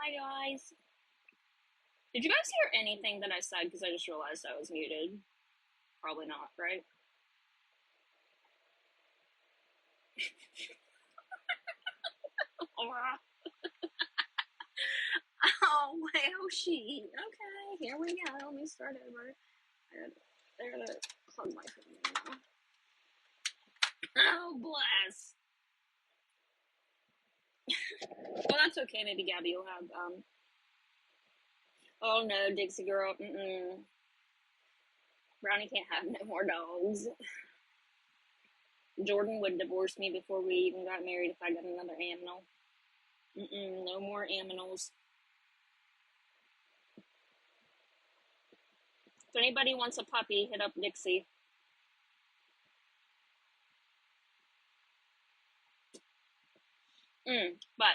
Hi guys. Did you guys hear anything that I said? Because I just realized I was muted. Probably not, right? Oh, well, she. Okay, here we go. Let me start over. I gotta plug my phone in now. Oh, bless. Well, that's okay. Maybe Gabby will have, oh no, Dixie girl. Mm-mm. Brownie can't have no more dogs. Jordan would divorce me before we even got married if I got another animal. Mm-mm, no more aminals. If anybody wants a puppy, hit up Dixie. But,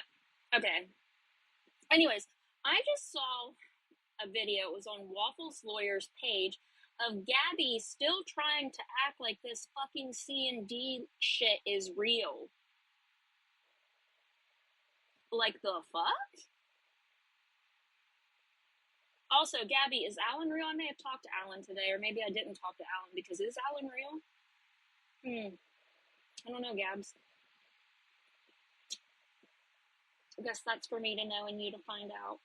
okay. Anyways, I just saw a video, it was on Waffles Lawyer's page, of Gabby still trying to act like this fucking C&D shit is real. Like, the fuck? Also, Gabby, is Alan real? I may have talked to Alan today, or maybe I didn't talk to Alan, because is Alan real? I don't know, Gabs. I guess that's for me to know and you to find out.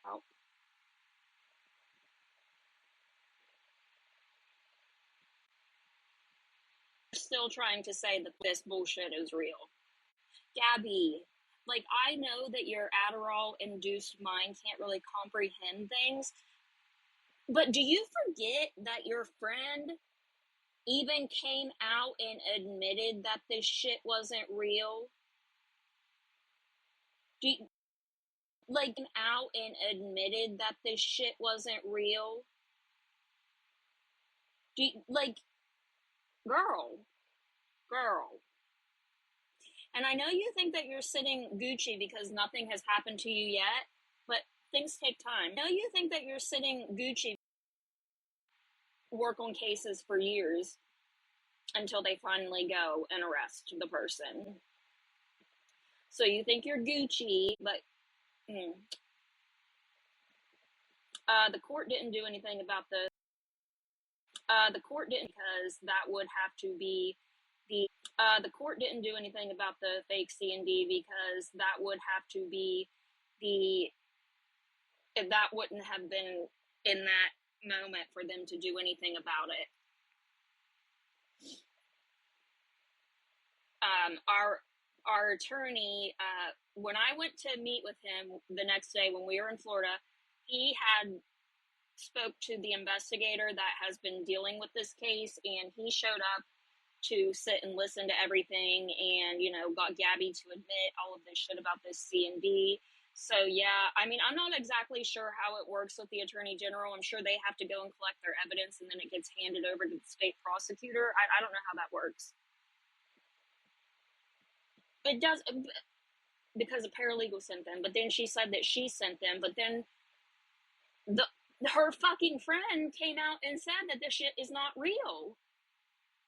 Oh. Still trying to say that this bullshit is real. Gabby, like, I know that your Adderall induced mind can't really comprehend things, but do you forget that your friend even came out and admitted that this shit wasn't real? Do you, like, came out and admitted that this shit wasn't real? Do you, like, girl, girl. And I know you think that you're sitting Gucci because nothing has happened to you yet, but things take time. I know you think that you're sitting Gucci, work on cases for years until they finally go and arrest the person. So you think you're Gucci, but the court didn't do anything about the court didn't, because that would have to be the court didn't do anything about the fake C&D, because that would have to be the that wouldn't have been in that moment for them to do anything about it. Our attorney, when I went to meet with him the next day when we were in Florida, he had spoke to the investigator that has been dealing with this case, and he showed up to sit and listen to everything, and got Gabby to admit all of this shit about this C&D. So yeah, I mean, I'm not exactly sure how it works with the attorney general. I'm sure they have to go and collect their evidence, and then it gets handed over to the state prosecutor. I don't know how that works. It does, because a paralegal sent them, but then she said that she sent them, but then her fucking friend came out and said that this shit is not real.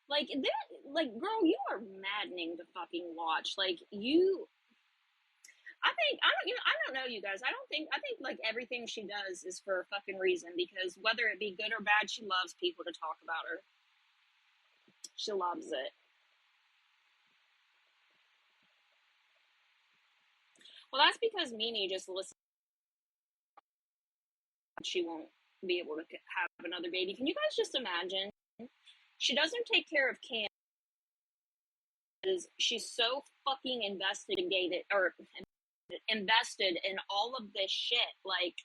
Like, girl, you are maddening to fucking watch. Like, I don't know, you guys. I think like everything she does is for a fucking reason, because whether it be good or bad, she loves people to talk about her. She loves it. Well, that's because Mimi just listens. She won't be able to have another baby. Can you guys just imagine? She doesn't take care of Cam. She's so fucking invested in all of this shit, like,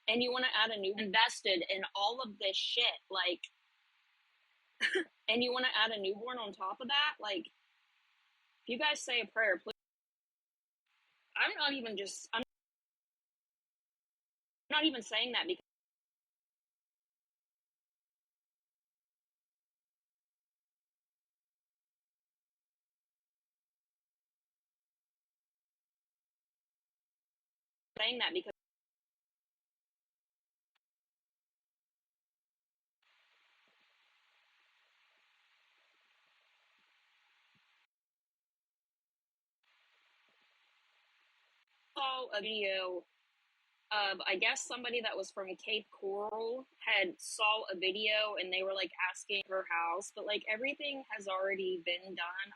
and you want to add a new invested in all of this shit, like, and you want to add a newborn on top of that, like, if you guys say a prayer, please. I'm not even saying that because a video of, I guess, somebody that was from Cape Coral had saw a video and they were like asking her house, but like everything has already been done.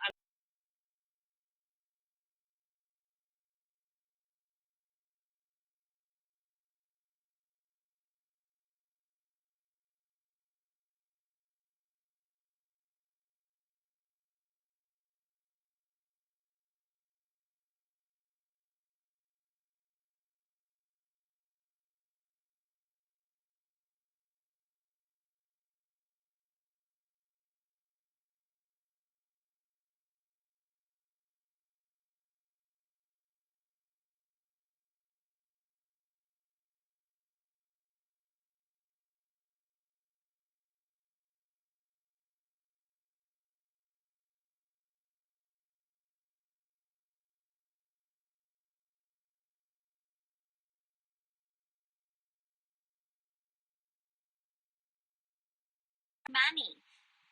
Money,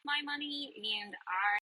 my money, and I.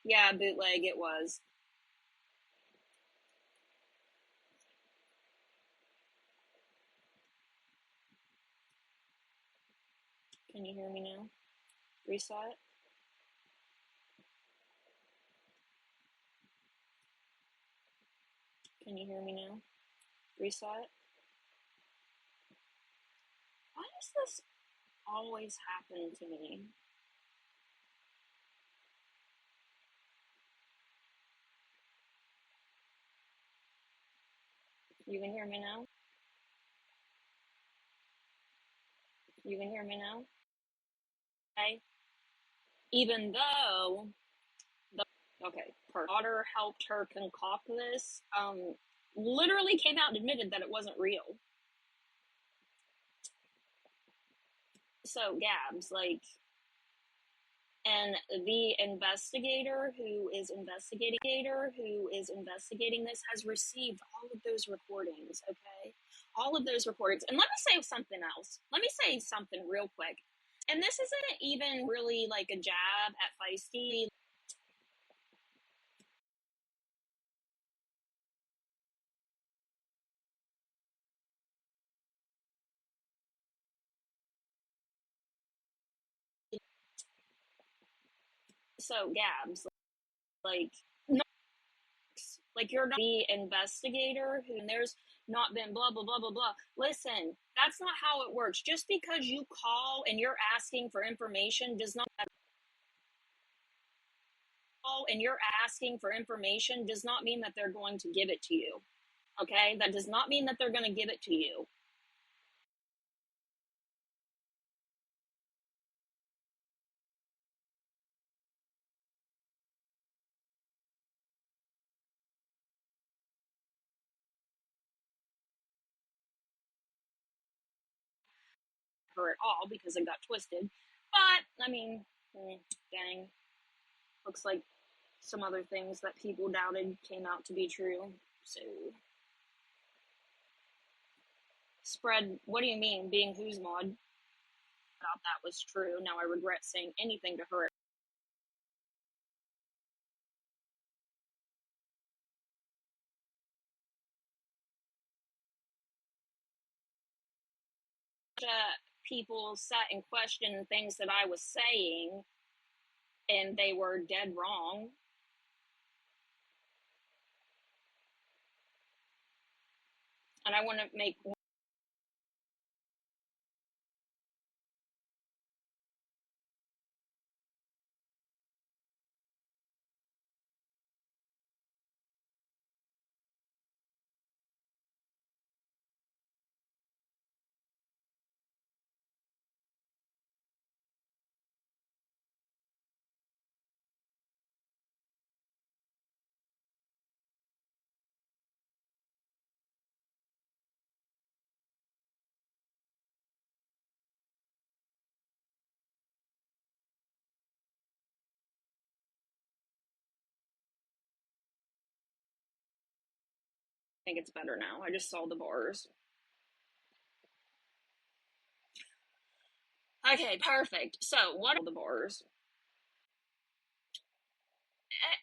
Yeah, bootleg it was. Can you hear me now? Reset. Can you hear me now? Reset. Why does this always happen to me? You can hear me now? You can hear me now? Okay. Even though the okay, her daughter helped her concoct this, literally came out and admitted that it wasn't real. So Gabs, like, and the investigator who is investigating this has received all of those recordings, okay? All of those recordings. And let me say something else. Let me say something real quick. And this isn't even really like a jab at Feisty. So Gabs, like, no, like you're not the investigator who, and there's not been blah blah blah blah blah. Listen, that's not how it works. Just because you call and you're asking for information does not and you're asking for information does not mean that they're going to give it to you. Okay? That does not mean that they're going to give it to you. Her at all because it got twisted. But I mean, dang, looks like some other things that people doubted came out to be true. So spread. What do you mean? Being whose mod? Thought that was true. Now I regret saying anything to her. People sat and questioned things that I was saying, and they were dead wrong. And I want to make I think it's better now. I just saw the bars. Okay, perfect. So, what are the bars?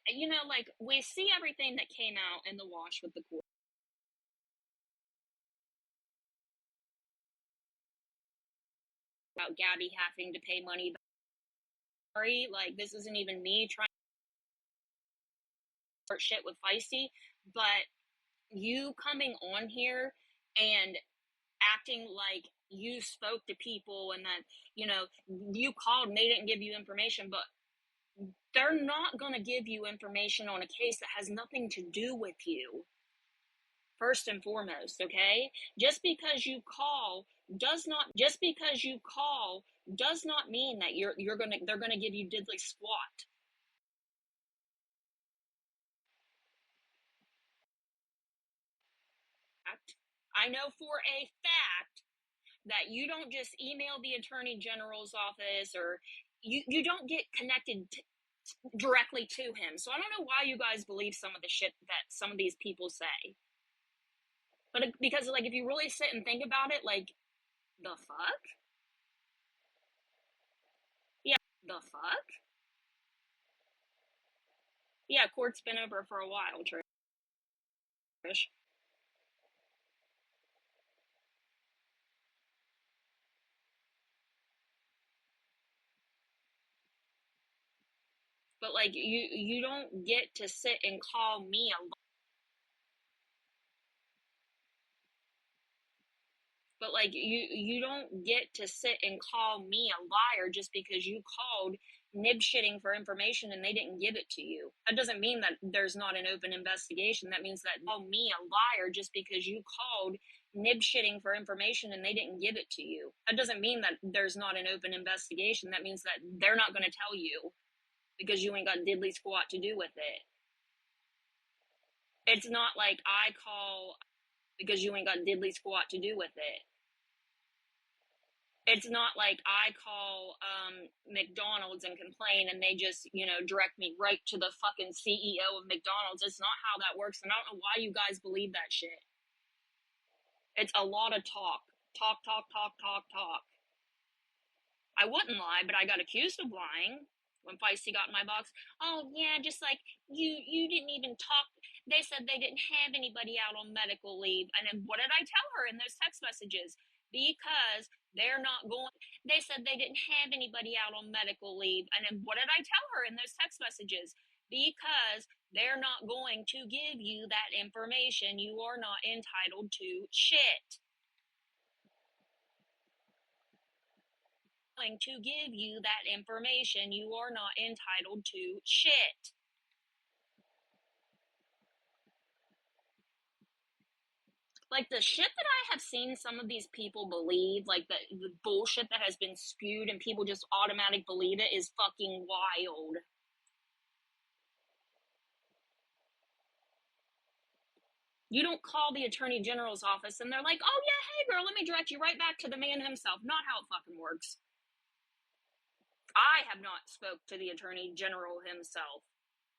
You know, like, we see everything that came out in the wash with the court about Gabby having to pay money. Sorry, like, this isn't even me trying to start shit with Feisty, but you coming on here and acting like you spoke to people and that, you know, you called and they didn't give you information, but they're not going to give you information on a case that has nothing to do with you. First and foremost, okay? Just because you call does not mean that they're gonna give you diddly squat. I know for a fact that you don't just email the attorney general's office, or you don't get connected directly to him. So I don't know why you guys believe some of the shit that some of these people say. But because, like, if you really sit and think about it, like, the fuck? Yeah, the fuck? Yeah, court's been over for a while, Trish. But, like, you don't get to sit and call me a but like you don't get to sit and call me a liar just because you called nib shitting for information and they didn't give it to you. That doesn't mean that there's not an open investigation. That means that call me a liar just because you called nib shitting for information and they didn't give it to you. That doesn't mean that there's not an open investigation. That means that they're not going to tell you because you ain't got diddly squat to do with it. It's not like I call because you ain't got diddly squat to do with it. It's not like I call McDonald's and complain and they just, you know, direct me right to the fucking CEO of McDonald's. It's not how that works. And I don't know why you guys believe that shit. It's a lot of talk. Talk, talk, talk, talk, talk. I wouldn't lie, but I got accused of lying when Feisty got in my box. Oh yeah, just like you didn't even talk. They said they didn't have anybody out on medical leave. And then what did I tell her in those text messages? Because they're not going. They said they didn't have anybody out on medical leave. And then what did I tell her in those text messages? Because they're not going to give you that information. You are not entitled to shit. Going to give you that information. You are not entitled to shit. Like, the shit that I have seen some of these people believe, like the bullshit that has been spewed and people just automatic believe it, is fucking wild. You don't call the attorney general's office and they're like, oh yeah, hey girl, let me direct you right back to the man himself. Not how it fucking works. I have not spoke to the attorney general himself.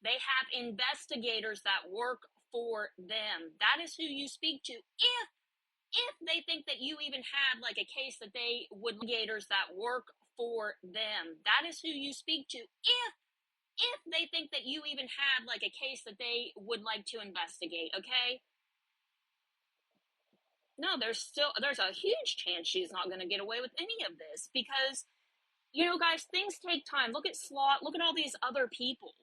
They have investigators that work for them. That is who you speak to. If they think that you even had like a case that they would investigators that work for them. That is who you speak to. If they think that you even had like a case that they would like to investigate, okay? No, there's a huge chance she's not going to get away with any of this because, you know, guys, things take time. Look at Slot. Look at all these other people.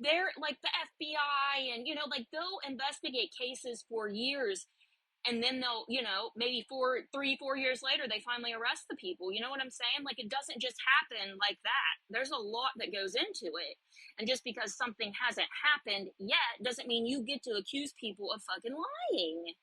They're like the FBI, and, you know, like, they'll investigate cases for years, and then they'll, you know, maybe 4 years later, they finally arrest the people. You know what I'm saying? Like, it doesn't just happen like that. There's a lot that goes into it. And just because something hasn't happened yet doesn't mean you get to accuse people of fucking lying.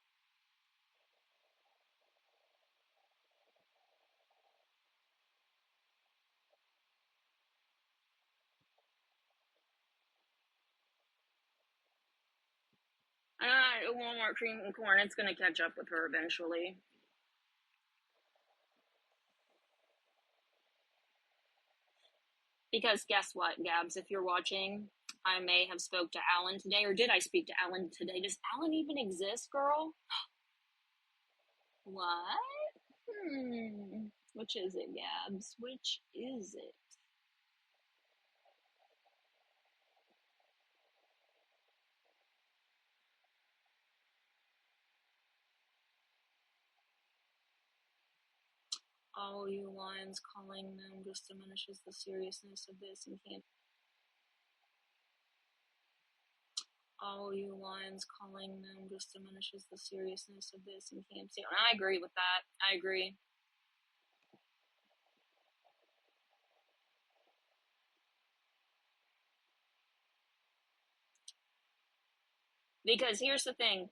Walmart cream and corn, it's going to catch up with her eventually. Because guess what, Gabs, if you're watching, I may have spoke to Alan today, or did I speak to Alan today? Does Alan even exist, girl? What? Which is it, Gabs? Which is it? All you lions calling them just diminishes the seriousness of this and can't. All you lions calling them just diminishes the seriousness of this and can't see. I agree with that. I agree. Because here's the thing,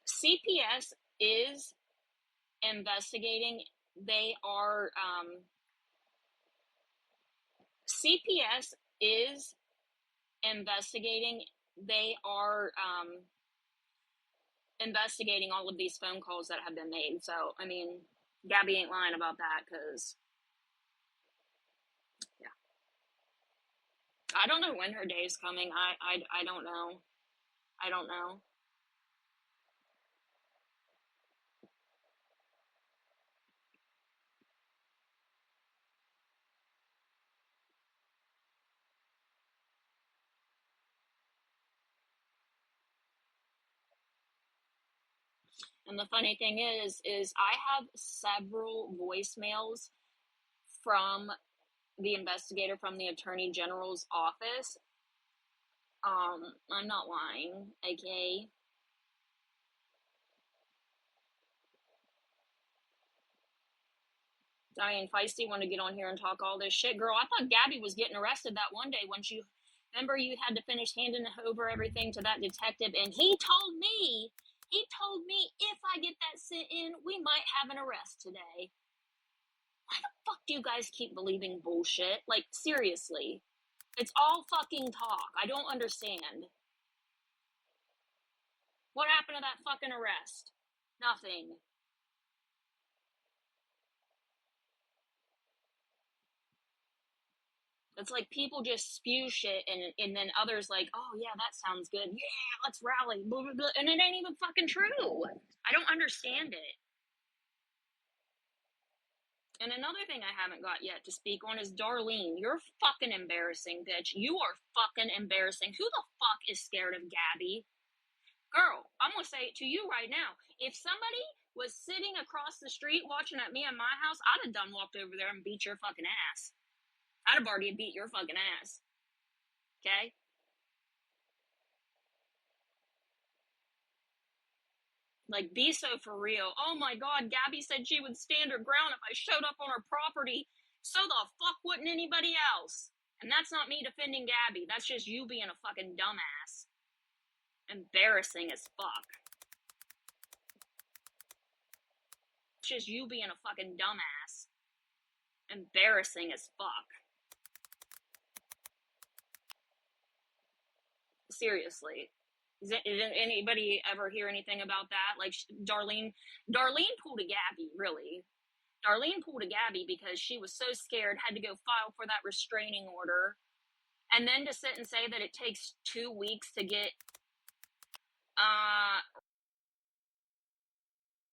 CPS is investigating. They are CPS is investigating. They are investigating all of these phone calls that have been made. So I mean, Gabby ain't lying about that, because yeah, I don't know when her day's coming. I don't know. I don't know. And the funny thing is I have several voicemails from the investigator from the Attorney General's office. I'm not lying, okay? Diane Feisty wanted to get on here and talk all this shit. Girl, I thought Gabby was getting arrested that one day when she, remember you had to finish handing over everything to that detective, and he told me if I get that sent in, we might have an arrest today. Why the fuck do you guys keep believing bullshit? Like, seriously. It's all fucking talk. I don't understand. What happened to that fucking arrest? Nothing. It's like people just spew shit, and then others like, oh yeah, that sounds good. Yeah, let's rally. Blah, blah, blah. And it ain't even fucking true. I don't understand it. And another thing I haven't got yet to speak on is Darlene. You're fucking embarrassing, bitch. You are fucking embarrassing. Who the fuck is scared of Gabby? Girl, I'm gonna say it to you right now. If somebody was sitting across the street watching at me in my house, I'd have done walked over there and beat your fucking ass. I'd have already beat your fucking ass. Okay? Like, be so for real. Oh my god, Gabby said she would stand her ground if I showed up on her property. So the fuck wouldn't anybody else? And that's not me defending Gabby. That's just you being a fucking dumbass. Embarrassing as fuck. It's just you being a fucking dumbass. Embarrassing as fuck. Seriously. Did anybody ever hear anything about that? Like, Darlene pulled a Gabby, really. Darlene pulled a Gabby because she was so scared, had to go file for that restraining order. And then to sit and say that it takes 2 weeks to get